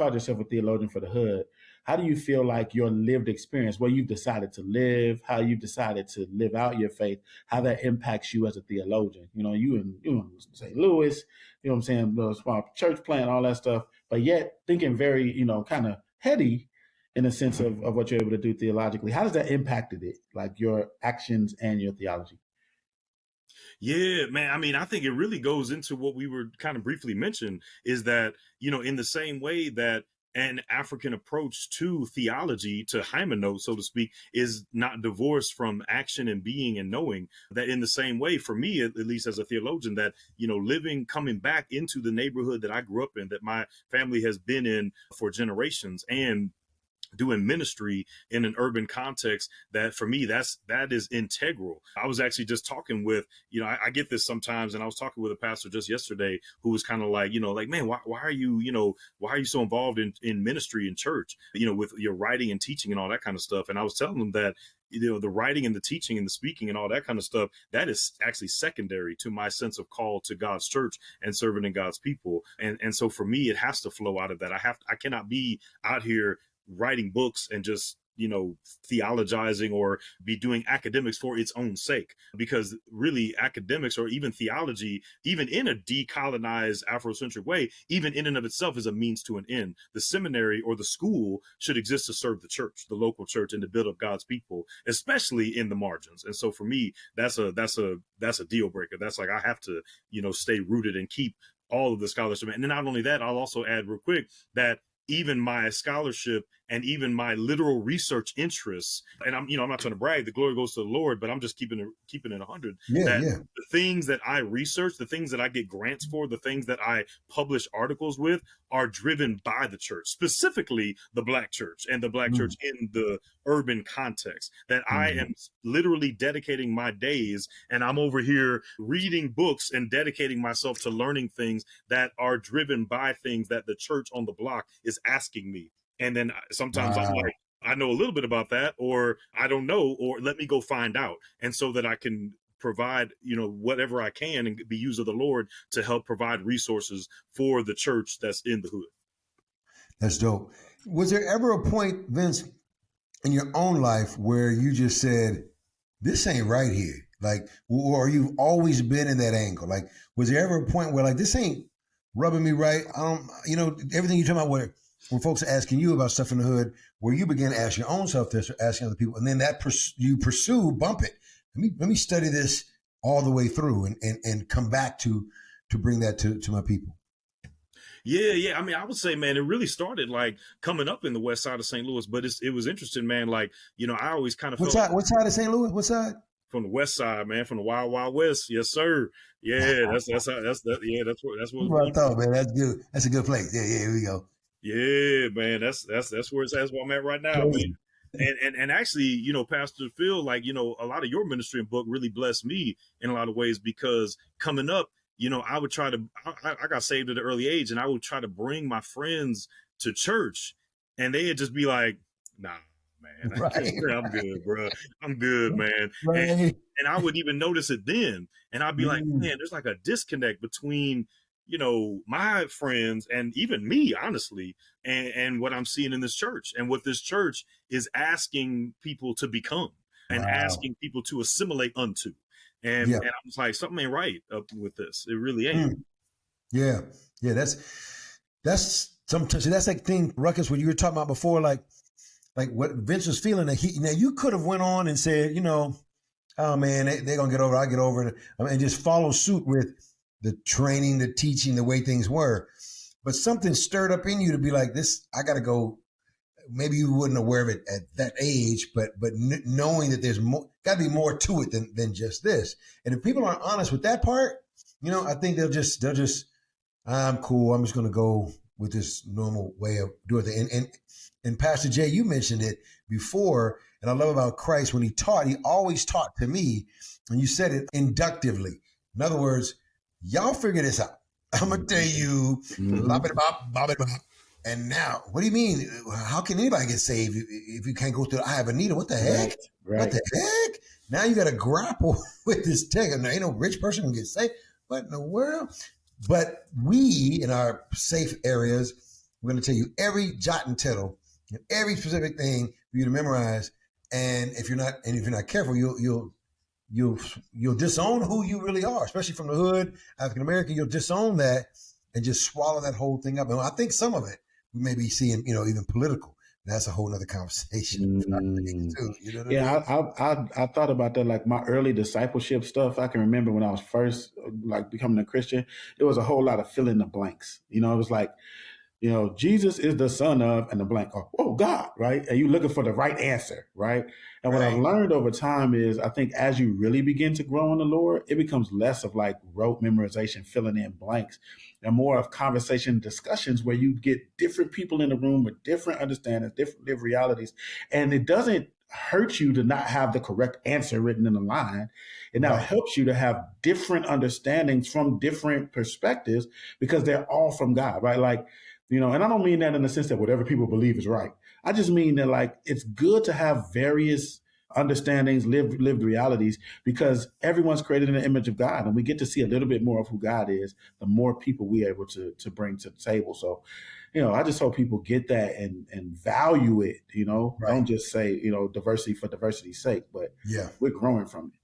called yourself a theologian for the hood. How do you feel like your lived experience, where you've decided to live, how you've decided to live out your faith, how that impacts you as a theologian? You in St. Louis, you know what I'm saying, the small church plant, all that stuff, but yet thinking very, kind of heady in a sense of what you're able to do theologically. How does that impacted it, like your actions and your theology? Yeah, man. I mean, I think it really goes into what we were kind of briefly mentioned, is that, in the same way that an African approach to theology, to hymenode, so to speak, is not divorced from action and being and knowing, that in the same way, for me, at least as a theologian, that, coming back into the neighborhood that I grew up in, that my family has been in for generations, and doing ministry in an urban context, that for me, that is integral. I was actually just talking with, I get this sometimes, and I was talking with a pastor just yesterday who was kind of like, man, why are you so involved in ministry in church, with your writing and teaching and all that kind of stuff. And I was telling them that, the writing and the teaching and the speaking and all that kind of stuff, that is actually secondary to my sense of call to God's church and serving in God's people. And so for me, it has to flow out of that. I cannot be out here writing books and just, theologizing, or be doing academics for its own sake, because really academics, or even theology, even in a decolonized Afrocentric way, even in and of itself, is a means to an end. The seminary or the school should exist to serve the church, the local church, and to build up God's people, especially in the margins. And so for me, that's a deal breaker. That's like, I have to, stay rooted and keep all of the scholarship. And then not only that, I'll also add real quick that even my scholarship and even my literal research interests, and I'm not trying to brag, the glory goes to the Lord, but I'm just keeping it 100. The things that I research, the things that I get grants for, the things that I publish articles with, are driven by the church, specifically the Black church, and the Black church in the urban context, that I am literally dedicating my days, and I'm over here reading books and dedicating myself to learning things that are driven by things that the church on the block is asking me. And then sometimes I'm like, I know a little bit about that, or I don't know, or let me go find out. And so that I can provide, whatever I can, and be used of the Lord to help provide resources for the church that's in the hood. That's dope. Was there ever a point, Vince, in your own life where you just said, this ain't right here? Like, or you've always been in that angle? Like, was there ever a point where, like, this ain't rubbing me right? I don't, everything you're talking about, when folks are asking you about stuff in the hood, where you begin to ask your own self this, or asking other people, and then that you pursue, bump it. Let me study this all the way through, and come back to bring that to my people. Yeah. I mean, I would say, man, it really started like coming up in the west side of St. Louis, but it was interesting, man. Like, I always kind of what side of St. Louis? What side? From the west side, man, from the wild, wild west. Yes, sir. Yeah, that's what I thought, man. That's good. That's a good place. Yeah, here we go. Yeah, man, that's where I'm at right now, man. And actually, Pastor Phil, like, a lot of your ministry and book really blessed me in a lot of ways, because coming up, I would try to, I got saved at an early age, and I would try to bring my friends to church, and they'd just be like, nah, man, I'm good, bro. I'm good, man. Right. And I would even notice it then, and I'd be like, man, there's like a disconnect between, my friends and even me, honestly, and what I'm seeing in this church, and what this church is asking people to become, and asking people to assimilate unto. And I was like, something ain't right up with this. It really ain't. Yeah. That's sometimes that's like thing, Ruckus, what you were talking about before, like what Vince was feeling. That now you could have went on and said, oh man, they're gonna get over it, I'll get over it, and just follow suit with the training, the teaching, the way things were. But something stirred up in you to be like, this, I got to go. Maybe you wasn't aware of it at that age, but knowing that there's got to be more to it than just this. And if people aren't honest with that part, I think they'll just, I'm cool. I'm just going to go with this normal way of doing it. And Pastor Jay, you mentioned it before, and I love about Christ, when he always taught to me, and you said it inductively. In other words, y'all figure this out. I'm going to tell you, and now, what do you mean? How can anybody get saved if you can't go through? I have a needle. What the heck? Right. What the heck? Now you got to grapple with this text. Now, ain't no rich person can get saved. What in the world? But we, in our safe areas, We're going to tell you every jot and tittle, every specific thing for you to memorize. And if you're not careful, you'll disown who you really are, especially from the hood, African American. You'll disown that and just swallow that whole thing up. And I think some of it we may be seeing, even political. That's a whole nother conversation. Too, yeah, I thought about that. Like my early discipleship stuff, I can remember when I was first like becoming a Christian, it was a whole lot of fill in the blanks. It was like, Jesus is the son of, and the blank, oh God, right? And you're looking for the right answer, right? And what I've learned over time is I think as you really begin to grow in the Lord, it becomes less of like rote memorization, filling in blanks, and more of conversation discussions where you get different people in the room with different understandings, different lived realities. And it doesn't hurt you to not have the correct answer written in the line. It now helps you to have different understandings from different perspectives because they're all from God, right? Like, and I don't mean that in the sense that whatever people believe is right. I just mean that like it's good to have various understandings, lived realities, because everyone's created in the image of God, and we get to see a little bit more of who God is, the more people we're able to bring to the table. So, I just hope people get that and value it, Don't just say, diversity for diversity's sake, but we're growing from it.